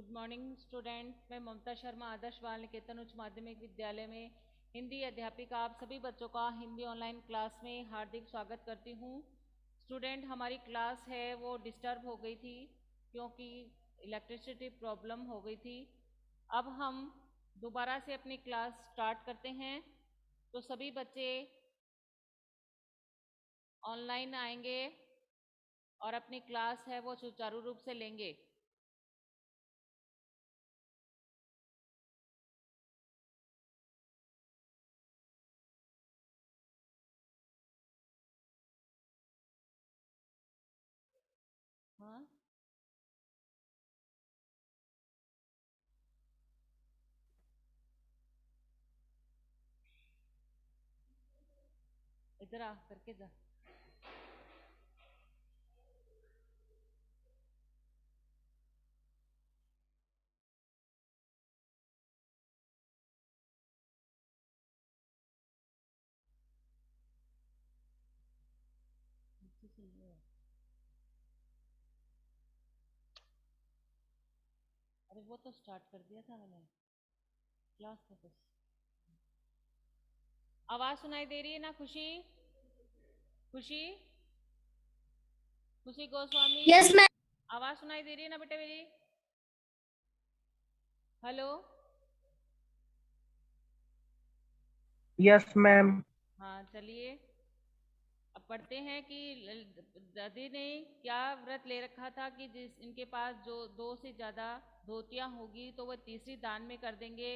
Good morning student. मैं ममता शर्मा आदर्श बाल निकेतन उच्च माध्यमिक विद्यालय में हिंदी अध्यापिका आप सभी बच्चों का हिंदी ऑनलाइन क्लास में हार्दिक स्वागत करती हूँ। स्टूडेंट, हमारी क्लास है वो डिस्टर्ब हो गई थी क्योंकि इलेक्ट्रिसिटी प्रॉब्लम हो गई थी। अब हम दोबारा से अपनी क्लास स्टार्ट करते हैं, तो सभी बच्चे ऑनलाइन आएंगे और अपनी क्लास है वो सुचारू रूप से लेंगे। हाँ, इधर आ करके जा। अरे वो तो स्टार्ट कर दिया था मैंने क्लास का कुछ। आवाज सुनाई दे रही है ना? खुशी, खुशी, खुशी गोस्वामी, यस मैम। आवाज सुनाई दे रही है ना बेटे मेरी? हेलो। Yes ma'am. हाँ, चलिए अब पढ़ते हैं कि दादी ने क्या व्रत ले रखा था कि जिस इनके पास जो दो से ज्यादा धोतियां होगी तो वह तीसरी दान में कर देंगे।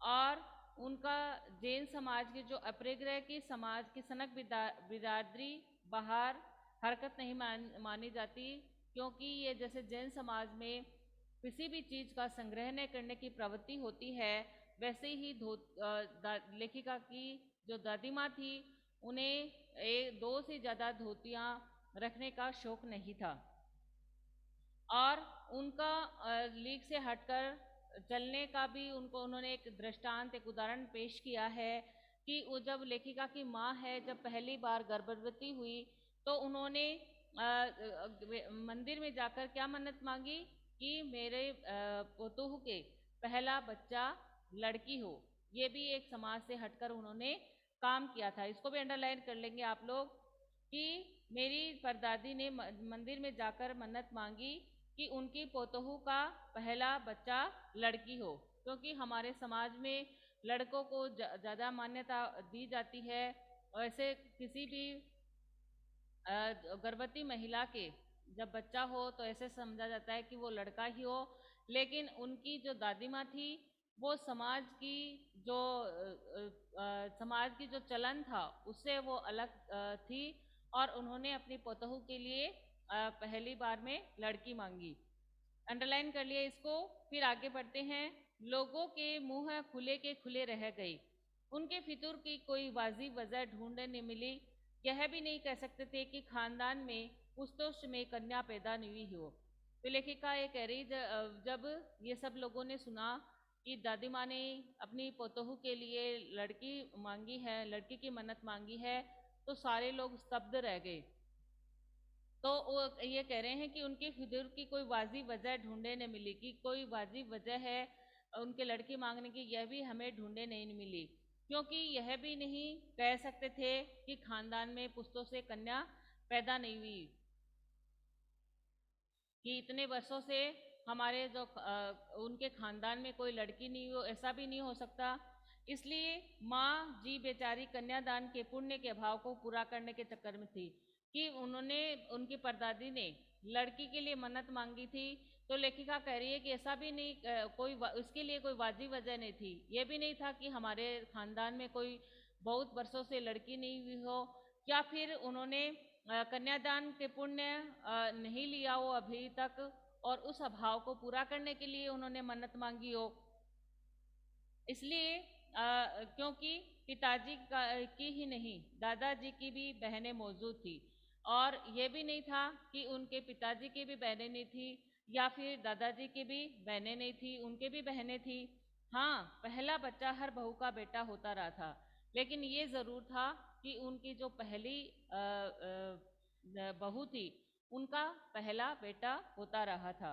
और उनका जैन समाज के जो अपरिग्रह की समाज की सनक बिरादरी बाहर हरकत नहीं मानी जाती, क्योंकि ये जैसे जैन समाज में किसी भी चीज का संग्रह न करने की प्रवृत्ति होती है, वैसे ही लेखिका की जो दादी माँ थी उन्हें दो से ज्यादा धोतियां रखने का शौक नहीं था। और उनका लीग से हटकर चलने का भी उन्होंने एक दृष्टांत, एक उदाहरण पेश किया है कि वो जब लेखिका की माँ है जब पहली बार गर्भवती हुई तो उन्होंने मंदिर में जाकर क्या मन्नत मांगी कि मेरे पोतोह के पहला बच्चा लड़की हो। ये भी एक समाज से हटकर उन्होंने काम किया था। इसको भी अंडरलाइन कर लेंगे आप लोग कि मेरी परदादी ने मंदिर में जाकर मन्नत मांगी कि उनकी पोतोहू का पहला बच्चा लड़की हो, क्योंकि हमारे समाज में लड़कों को ज़्यादा मान्यता दी जाती है। वैसे किसी भी गर्भवती महिला के जब बच्चा हो तो ऐसे समझा जाता है कि वो लड़का ही हो, लेकिन उनकी जो दादी माँ थी वो समाज की जो चलन था उससे वो अलग थी, और उन्होंने अपनी पोतहू के लिए पहली बार में लड़की मांगी। अंडरलाइन कर लिया इसको। फिर आगे बढ़ते हैं। लोगों के मुंह खुले के खुले रह गए, उनके फितूर की कोई वाजिब वजह ढूंढने नहीं मिली। यह भी नहीं कह सकते थे कि खानदान में पुस्तोष में कन्या पैदा नहीं हुई हो। तो लेखिका ये कह रही जब ये सब लोगों ने सुना कि दादी माँ ने अपनी पोतोहू के लिए लड़की मांगी है, लड़की की मन्नत मांगी है, तो सारे लोग स्तब्ध रह गए। तो वो ये कह रहे हैं कि उनकी फितूर की कोई वाजिब वजह ढूंढे नहीं मिली, कि कोई वाजिब वजह है उनके लड़की मांगने की, यह भी हमें ढूंढे नहीं मिली। क्योंकि यह भी नहीं कह सकते थे कि खानदान में पुश्तों से कन्या पैदा नहीं हुई, कि इतने वर्षों से हमारे जो उनके खानदान में कोई लड़की नहीं हो, ऐसा भी नहीं हो सकता। इसलिए माँ जी बेचारी कन्यादान के पुण्य के अभाव को पूरा करने के चक्कर में थी कि उन्होंने, उनकी परदादी ने लड़की के लिए मन्नत मांगी थी। तो लेखिका कह रही है कि ऐसा भी नहीं उसके लिए कोई वाजिब वजह नहीं थी। ये भी नहीं था कि हमारे खानदान में कोई बहुत वर्षों से लड़की नहीं हुई हो, या फिर उन्होंने कन्यादान के पुण्य नहीं लिया हो अभी तक, और उस अभाव को पूरा करने के लिए उन्होंने मन्नत मांगी हो। इसलिए क्योंकि पिताजी की ही नहीं, दादाजी की भी बहनें मौजूद थी, और ये भी नहीं था कि उनके पिताजी की भी बहनें नहीं थी या फिर दादाजी की भी बहनें नहीं थी, उनके भी बहनें थी। हाँ, पहला बच्चा हर बहू का बेटा होता रहा था, लेकिन ये ज़रूर था कि उनकी जो पहली बहू थी उनका पहला बेटा होता रहा था।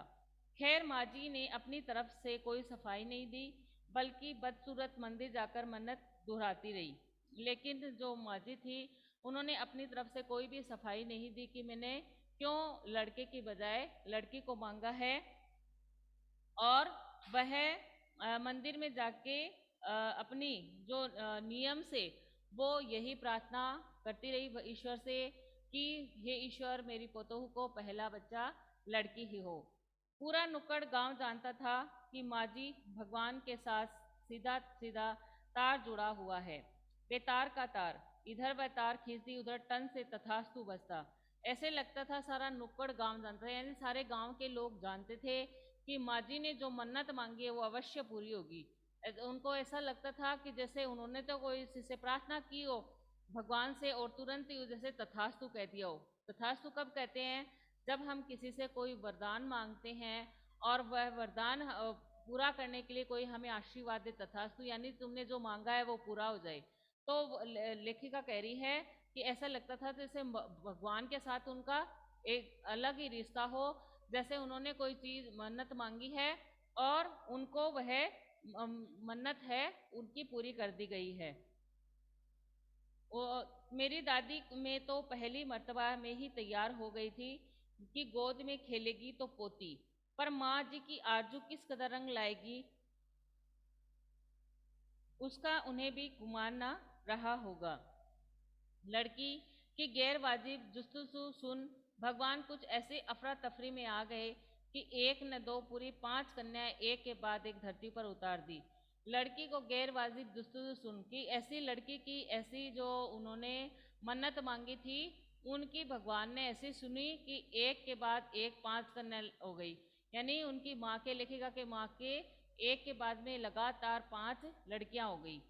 खैर माँ जी ने अपनी तरफ से कोई सफाई नहीं दी, बल्कि बदसूरत मंदिर जाकर मन्नत दोहराती रही। लेकिन जो माँ जी थी उन्होंने अपनी तरफ से कोई भी सफाई नहीं दी कि मैंने क्यों लड़के की बजाय लड़की को मांगा है। और वह मंदिर में जाके अपनी जो नियम से वो यही प्रार्थना करती रही ईश्वर से कि हे ईश्वर, मेरी पोतोह को पहला बच्चा लड़की ही हो। पूरा नुक्कड़ गांव जानता था कि माँ जी भगवान के साथ सीधा सीधा तार जुड़ा हुआ है। बेतार का तार, इधर वह तार खींचती उधर टन से तथास्तु बजता। ऐसे लगता था सारा नुक्कड़ गांव जानता था, यानी सारे गांव के लोग जानते थे कि माँ जी ने जो मन्नत मांगी है वो अवश्य पूरी होगी। उनको ऐसा लगता था कि जैसे उन्होंने तो कोई से प्रार्थना की हो भगवान से और तुरंत ही जैसे तथास्तु कह दिया हो। तथास्तु कब कहते हैं? जब हम किसी से कोई वरदान मांगते हैं और वह वरदान पूरा करने के लिए कोई हमें आशीर्वाद दे, तथास्तु यानी तुमने जो मांगा है वो पूरा हो जाए। तो लेखिका कह रही है कि ऐसा लगता था जैसे भगवान के साथ उनका एक अलग ही रिश्ता हो, जैसे उन्होंने कोई चीज मन्नत मांगी है और उनको वह मन्नत है उनकी पूरी कर दी गई है। मेरी दादी में तो पहली मर्तबा में ही तैयार हो गई थी कि गोद में खेलेगी तो पोती, पर माँ जी की आरजू किस कदर रंग लाएगी उसका उन्हें भी गुमान न रहा होगा। लड़की की गैर वाजिब जुस्तुजू सुन भगवान कुछ ऐसे अफरा तफरी में आ गए कि एक न दो पूरी 5 कन्याएं एक के बाद एक धरती पर उतार दी। लड़की को गैर वाजिब जुस्तुजू सुन कि ऐसी लड़की की ऐसी जो उन्होंने मन्नत मांगी थी उनकी भगवान ने ऐसी सुनी कि एक के बाद एक 5 कन्या हो गई। यानी उनकी माँ के, लेखिका के माँ के एक के बाद में लगातार 5 लड़कियां हो गई।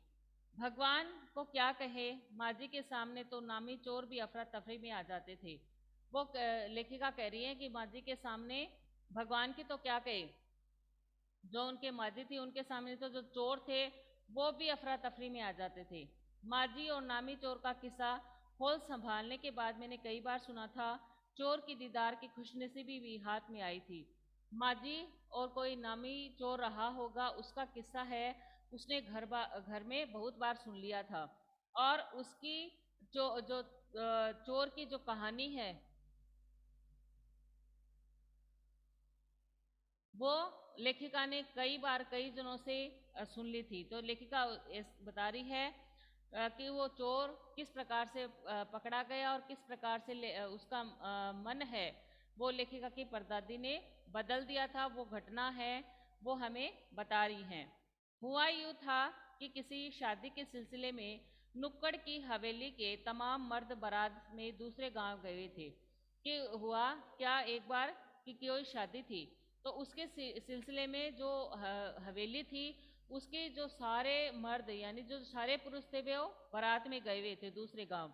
भगवान को क्या कहे, माँ जी के सामने तो नामी चोर भी अफरा तफरी में आ जाते थे। वो लेखिका कह रही है कि माँ जी के सामने भगवान की तो क्या कहे, जो उनके माँ जी थी उनके सामने तो जो चोर थे वो भी अफरा तफरी में आ जाते थे। माँ जी और नामी चोर का किस्सा होल संभालने के बाद मैंने कई बार सुना था। चोर की दीदार की खुशनसीबी भी हाथ में आई थी। माँ जी और कोई नामी चोर रहा होगा, उसका किस्सा है उसने घर में बहुत बार सुन लिया था। और उसकी जो जो चोर की जो कहानी है वो लेखिका ने कई बार कई जनों से सुन ली थी। तो लेखिका बता रही है कि वो चोर किस प्रकार से पकड़ा गया और किस प्रकार से उसका मन है वो लेखिका की परदादी ने बदल दिया था। वो घटना है वो हमें बता रही हैं। हुआ यूँ था कि किसी शादी के सिलसिले में नुक्कड़ की हवेली के तमाम मर्द बारात में दूसरे गांव गए थे। कि हुआ क्या, एक बार की कोई शादी थी तो उसके सिलसिले में जो हवेली थी उसके जो सारे मर्द यानी जो सारे पुरुष थे वो बारात में गए हुए थे दूसरे गांव।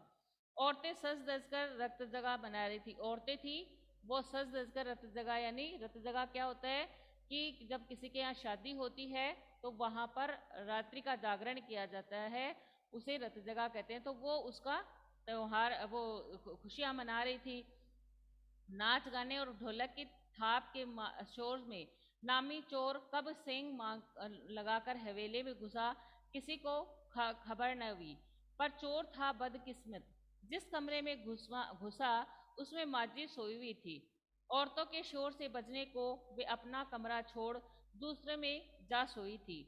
औरतें सज धज कर रक्त जगह बना रही थी। औरतें थी वो सज धज कर रक्त जगह, यानी रक्त जगह क्या होता है कि जब किसी के यहाँ शादी होती है तो वहां पर रात्रि का जागरण किया जाता है, उसे रत जगह कहते हैं। तो वो उसका त्योहार वो खुशियां मना रही थी। नाच गाने और ढोलक की थाप के शोर में नामी चोर कब सेंग लगाकर हवेली में घुसा किसी को खबर न हुई। पर चोर था बदकिस्मत, जिस कमरे में घुसा उसमें माजी सोई हुई थी। औरतों के शोर से बचने को वे अपना कमरा छोड़ दूसरे में जा सोई थी।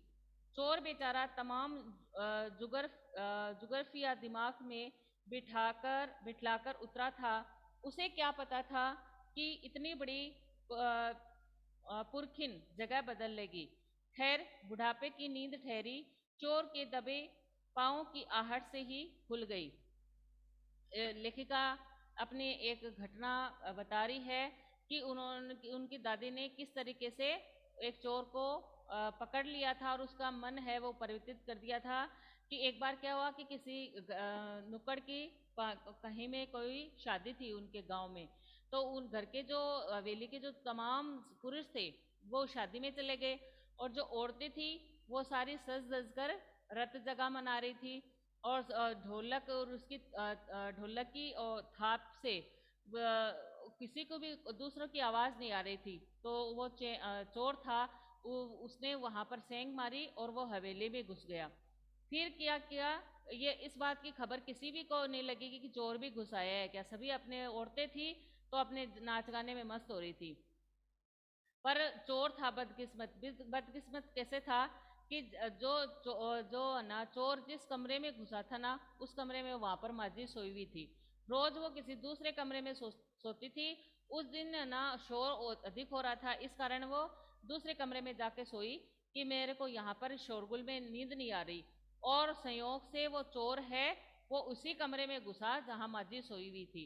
चोर बेचारा तमाम जुगरफिया दिमाग में बिठलाकर उतरा था। उसे क्या पता था कि इतनी बड़ी पुरखिन जगह बदल लेगी। खैर बुढ़ापे की नींद ठहरी, चोर के दबे पाँव की आहट से ही खुल गई। लेखिका अपनी एक घटना बता रही है कि उनकी दादी ने किस तरीके से एक चोर को पकड़ लिया था और उसका मन है वो परिवर्तित कर दिया था। कि एक बार क्या हुआ कि किसी नुक्कड़ की कहीं में कोई शादी थी उनके गांव में, तो उन घर के जो हवेली के जो तमाम पुरुष थे वो शादी में चले गए और जो औरतें थी वो सारी सज धज कर रत जगह मना रही थी। और ढोलक और उसकी ढोलक की और थाप से किसी को भी दूसरों की आवाज़ नहीं आ रही थी। तो वो चोर था, उसने वहाँ पर सेंग मारी और वो हवेली में घुस गया। फिर क्या किया, ये इस बात की खबर किसी भी को नहीं लगेगी कि चोर भी घुस आया है क्या। सभी अपने औरतें थी तो अपने नाच गाने में मस्त हो रही थी। पर चोर था बदकिस्मत। बदकिस्मत कैसे था कि जो ना चोर जिस कमरे में घुसा था ना, उस कमरे में वहां पर माजी सोई हुई थी। रोज वो किसी दूसरे कमरे में सोती थी। उस दिन ना शोर अधिक हो रहा था, इस कारण वो दूसरे कमरे में जाके सोई कि मेरे को यहाँ पर शोरगुल में नींद नहीं आ रही। और संयोग से वो चोर है, वो उसी कमरे में घुसा जहाँ माजी सोई हुई थी।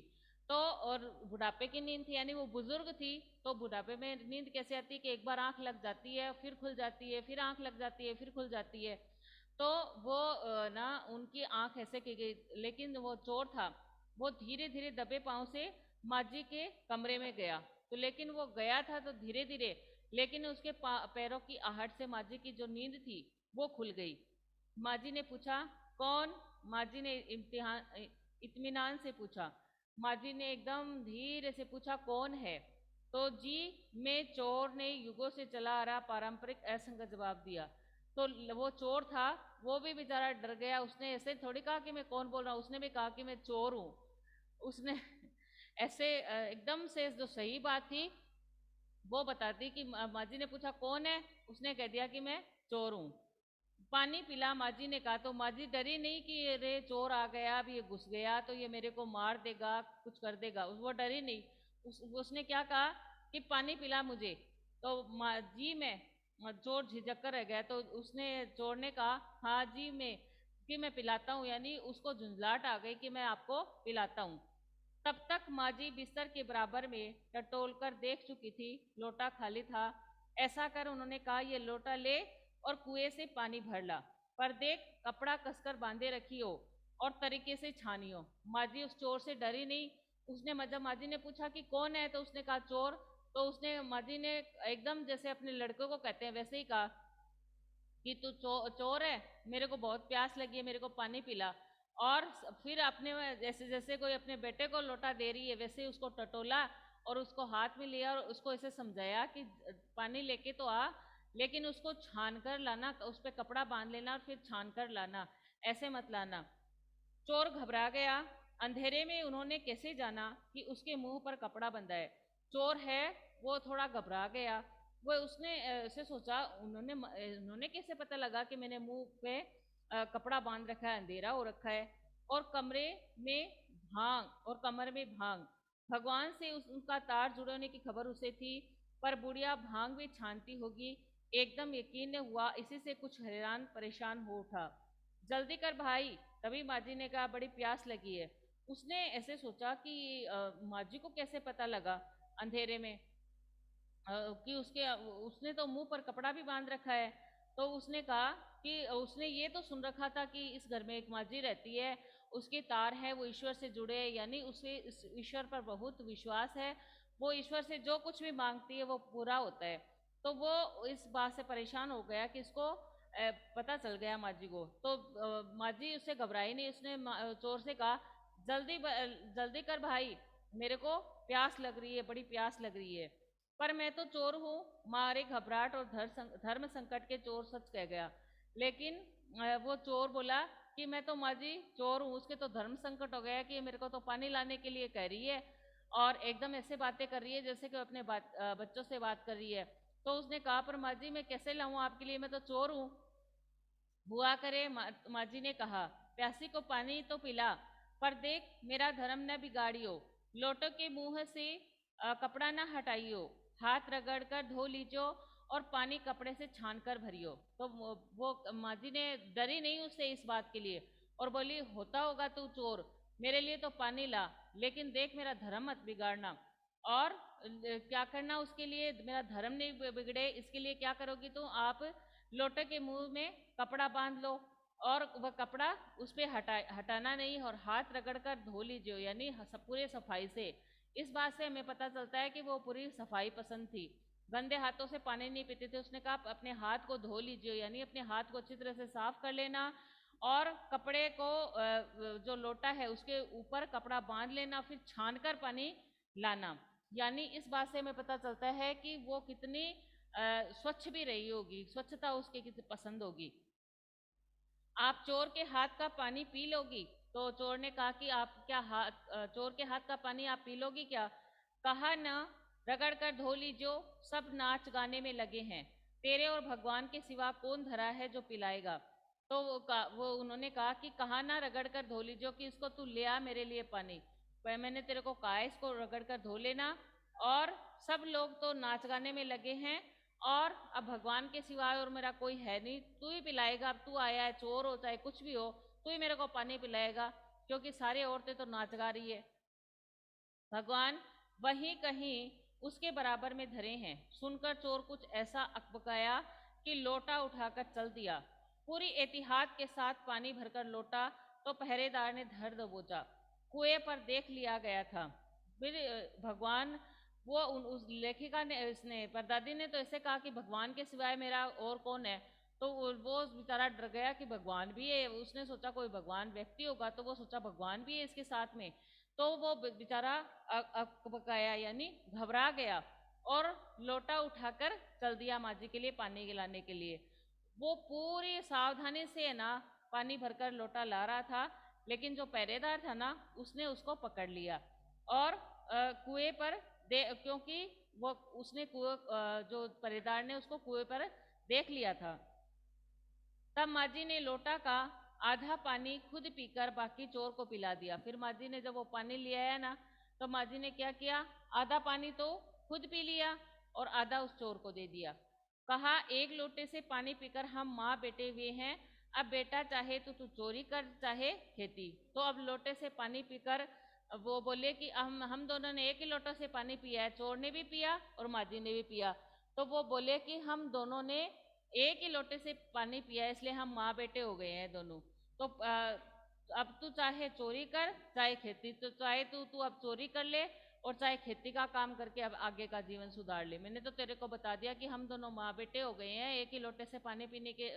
तो और बुढ़ापे की नींद थी, यानी वो बुजुर्ग थी। तो बुढ़ापे में नींद कैसे आती है कि एक बार आंख लग जाती है, फिर खुल जाती है, फिर आंख लग जाती है, फिर खुल जाती है। तो वो ना उनकी आंख ऐसे की गई। लेकिन वो चोर था, वो धीरे धीरे दबे पांव से माजी के कमरे में गया। तो लेकिन वो गया था तो धीरे धीरे, लेकिन उसके पैरों की आहट से माजी की जो नींद थी वो खुल गई। माजी ने पूछा, कौन? माजी ने इम्तिहान इत्मीनान से पूछा। माजी ने एकदम धीरे से पूछा, कौन है? तो जी, मैं चोर ने युगों से चला आ रहा पारंपरिक असंग जवाब दिया। तो वो चोर था, वो भी बेचारा डर गया। उसने ऐसे थोड़ी कहा कि मैं कौन बोल रहा हूँ, उसने भी कहा कि मैं चोर हूँ। उसने ऐसे एकदम से जो सही बात थी वो बताती कि माजी ने पूछा कौन है, उसने कह दिया कि मैं चोर हूँ। पानी पिला, माजी ने कहा। तो माजी डरी नहीं कि अरे चोर आ गया, अब ये घुस गया तो ये मेरे को मार देगा, कुछ कर देगा। वो डरी नहीं। उसने क्या कहा कि पानी पिला मुझे। तो जी मैं चोर झिझक कर रह गया। तो उसने चोर ने कहा, हाँ जी मैं पिलाता हूँ, यानी उसको झुंझलाहट आ गई कि मैं आपको पिलाता हूँ। तब तक माजी बिस्तर के बराबर में टटोल कर देख चुकी थी, लोटा खाली था। ऐसा कर उन्होंने कहा, ये लोटा ले और कुएं से पानी भर ला, पर देख कपड़ा कसकर बांधे रखी हो और तरीके से छानी हो। माजी उस चोर से डरी नहीं। उसने जब माजी ने पूछा कि कौन है, तो उसने कहा चोर। तो उसने माजी ने एकदम जैसे अपने लड़के को कहते हैं वैसे ही कहा कि तू चोर है, मेरे को बहुत प्यास लगी है, मेरे को पानी पिला। और फिर अपने जैसे जैसे कोई अपने बेटे को लोटा दे रही है वैसे ही उसको टटोला और उसको हाथ में लिया और उसको ऐसे समझाया कि पानी लेके तो आ, लेकिन उसको छान कर लाना, उस पर कपड़ा बांध लेना और फिर छान कर लाना, ऐसे मत लाना। चोर घबरा गया। अंधेरे में उन्होंने कैसे जाना कि उसके मुंह पर कपड़ा बंधा है। चोर है, वो थोड़ा घबरा गया। वो उसने ऐसे सोचा, उन्होंने कैसे पता लगा कि मैंने मुंह पे कपड़ा बांध रखा है, अंधेरा हो रखा है। और में कमर में भांग। भगवान से उनका तार जुड़े होने की खबर उसे थी, पर बुढ़िया भांग भी छानती होगी, एकदम यकीन हुआ। इसी से कुछ हैरान परेशान हो उठा। जल्दी कर भाई, तभी माजी ने कहा, बड़ी प्यास लगी है। उसने ऐसे सोचा कि माजी को कैसे पता लगा अंधेरे में कि उसने तो मुंह पर कपड़ा भी बांध रखा है। तो उसने कहा कि उसने ये तो सुन रखा था कि इस घर में एक माजी रहती है, उसके तार है, वो ईश्वर से जुड़े हैं, यानी उसे इस ईश्वर पर बहुत विश्वास है। वो ईश्वर से जो कुछ भी मांगती है वो पूरा होता है। तो वो इस बात से परेशान हो गया कि इसको पता चल गया माजी को। तो माजी उससे घबराई नहीं। उसने चोर से कहा, जल्दी कर भाई, मेरे को प्यास लग रही है, बड़ी प्यास लग रही है। पर मैं तो चोर हूँ, मारे घबराहट और धर्म संकट के चोर सच कह गया। लेकिन वो चोर बोला कि मैं तो माजी चोर हूँ, उसके तो धर्म संकट हो गया कि मेरे को तो पानी लाने के लिए कह रही है और एकदम ऐसे बातें कर रही है जैसे कि अपने बच्चों से बात कर रही है। तो उसने कहा, पर माजी मैं कैसे लाऊं आपके लिए, मैं तो चोर हूँ। हुआ करे, माजी ने कहा, प्यासी को पानी तो पिला, पर देख मेरा धर्म न बिगाड़ियो। लोटो के मुंह से कपड़ा न हटाइयो, हाथ रगड़ कर धो लीजियो और पानी कपड़े से छान कर भरियो। तो वो माजी ने डरी नहीं उससे इस बात के लिए और बोली, होता होगा तू चोर, मेरे लिए तो पानी ला, लेकिन देख मेरा धर्म मत बिगाड़ना। और क्या करना उसके लिए, मेरा धर्म नहीं बिगड़े इसके लिए क्या करोगी तो आप लोटे के मुंह में कपड़ा बांध लो और वह कपड़ा उस पर हटाना नहीं और हाथ रगड़ कर धो लीजिए, यानी पूरे सफाई से। इस बात से हमें पता चलता है कि वो पूरी सफाई पसंद थी, गंदे हाथों से पानी नहीं पीते थे। उसने कहा अपने हाथ को धो लीजिए, यानी अपने हाथ को अच्छी तरह से साफ कर लेना और कपड़े को जो लोटा है उसके ऊपर कपड़ा बांध लेना, फिर छान कर पानी लाना। यानी इस बात से हमें पता चलता है कि वो कितनी स्वच्छ भी रही होगी, स्वच्छता उसके कितनी पसंद होगी। आप चोर के हाथ का पानी पी लोगी? तो चोर ने कहा कि आप क्या चोर के हाथ का पानी आप पी लोगी क्या? कहा न, रगड़ कर धो लीजो, सब नाच गाने में लगे हैं, तेरे और भगवान के सिवा कौन धरा है जो पिलाएगा। तो वो उन्होंने कहा कि कहा ना रगड़ कर धो लीजो कि इसको तू ले आ मेरे लिए पानी, मैंने तेरे को कहा है इसको रगड़ कर धो लेना, और सब लोग तो नाच गाने में लगे हैं, और अब भगवान के सिवाय और मेरा कोई है नहीं, तू ही पिलाएगा, अब तू आया है, चोर हो चाहे कुछ भी हो, तू ही मेरे को पानी पिलाएगा, क्योंकि सारी औरतें तो नाच गा रही है। भगवान वहीं कहीं उसके बराबर में धरे हैं। सुनकर चोर कुछ ऐसा अकबकाया कि लोटा उठाकर चल दिया। पूरी एहतियात के साथ पानी भरकर लोटा तो पहरेदार ने धर दबोचा। कुएं पर देख लिया गया था। फिर भगवान वो उस लेखिका ने, इसने परदादी ने तो ऐसे कहा कि भगवान के सिवाय मेरा और कौन है। तो वो बेचारा डर गया कि भगवान भी है, उसने सोचा कोई भगवान व्यक्ति होगा, तो वो सोचा भगवान भी है इसके साथ में। तो वो बेचारा अकबकाया यानी घबरा गया और लोटा उठाकर चल दिया माँ जी के लिए पानी गिलाने के लिए। वो पूरी सावधानी से ना पानी भरकर लोटा ला रहा था, लेकिन जो पहरेदार था ना उसने उसको पकड़ लिया और कुएं पर क्योंकि वो उसने जो पहरेदार ने उसको कुएं पर देख लिया था। तब माजी ने लोटा का आधा पानी खुद पीकर बाकी चोर को पिला दिया। फिर माजी ने जब वो पानी ले आया ना, तो माजी ने क्या किया, आधा पानी तो खुद पी लिया और आधा उस चोर को दे दिया। कहा, एक लोटे से पानी पीकर हम माँ बेटे हुए हैं, अब बेटा चाहे तो तू चोरी कर चाहे खेती। तो अब लोटे से पानी पीकर वो बोले कि हम दोनों ने एक ही लोटे से पानी पिया है, चोर ने भी पिया और माजी ने भी पिया। तो वो बोले कि हम दोनों ने एक ही लोटे से पानी पिया है, इसलिए हम माँ बेटे हो गए हैं दोनों। तो अब तू चाहे चोरी कर चाहे खेती, तो चाहे तू तू अब चोरी कर ले और चाहे खेती का काम करके अब आगे का जीवन सुधार ले। मैंने तो तेरे को बता दिया कि हम दोनों माँ बेटे हो गए हैं एक ही लोटे से पानी पीने के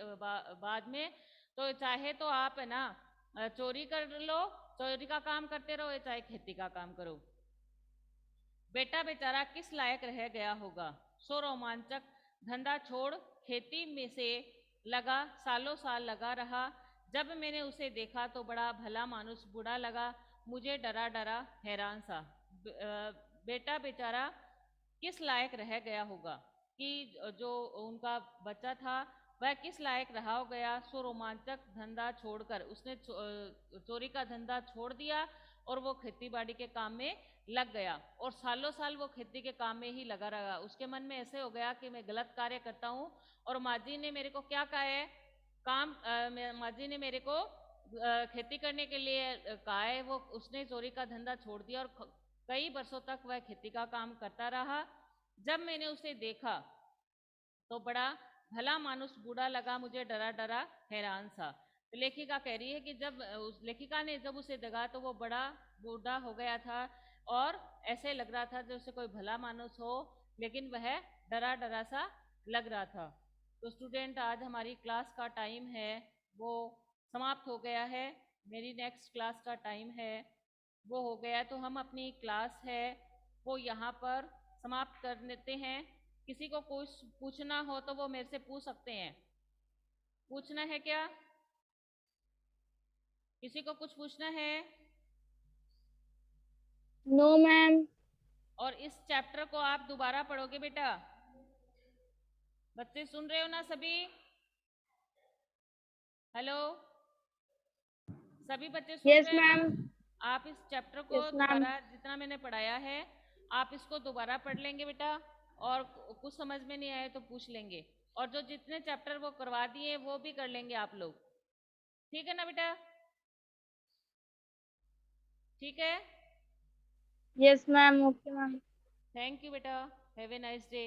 बाद में। तो चाहे तो आप है ना चोरी कर लो, चोरी का काम करते रहो, चाहे खेती का काम करो। बेटा बेचारा किस लायक रह गया होगा, सो रोमांचक धंधा छोड़ खेती में से लगा, सालों साल लगा रहा। जब मैंने उसे देखा तो बड़ा भला मानुस बूढ़ा लगा, मुझे डरा डरा हैरान सा। बेटा बेचारा किस लायक रह गया होगा कि जो उनका बच्चा था वह किस लायक रहा हो गया, सो रोमांचक धंधा छोड़कर उसने चोरी का धंधा छोड़ दिया और वो खेती बाड़ी के काम में लग गया और सालों साल वो खेती के काम में ही लगा रहा। उसके मन में ऐसे हो गया कि मैं गलत कार्य करता हूँ और माँ जी ने मेरे को क्या कहा है, माँ जी ने मेरे को खेती करने के लिए कहा है। वो उसने चोरी का धंधा छोड़ दिया और कई वर्षों तक वह खेती का काम करता रहा। जब मैंने उसे देखा तो बड़ा भला मानुस बूढ़ा लगा, मुझे डरा डरा हैरान सा। तो लेखिका कह रही है कि जब उस लेखिका ने जब उसे देखा तो वो बड़ा बूढ़ा हो गया था और ऐसे लग रहा था जैसे कोई भला मानुस हो, लेकिन वह डरा डरा सा लग रहा था। तो स्टूडेंट, आज हमारी क्लास का टाइम है वो समाप्त हो गया है। मेरी नेक्स्ट क्लास का टाइम है वो हो गया, तो हम अपनी क्लास है वो यहाँ पर समाप्त कर लेते हैं। किसी को कुछ पूछना हो तो वो मेरे से पूछ सकते हैं। पूछना है क्या? किसी को कुछ पूछना है? No ma'am. और इस चैप्टर को आप दोबारा पढ़ोगे बेटा? बच्चे सुन रहे हो ना सभी? हेलो, सभी बच्चे सुन यस रहे हैं ना? मैम। आप इस चैप्टर को यस मैम। दोबारा, जितना मैंने पढ़ाया है आप इसको दोबारा पढ़ लेंगे बेटा, और कुछ समझ में नहीं आए तो पूछ लेंगे, और जो जितने चैप्टर वो करवा दिए वो भी कर लेंगे आप लोग। ठीक है ना बेटा? ठीक है। Yes ma'am. Okay ma'am. Thank you बेटा। Have a nice day.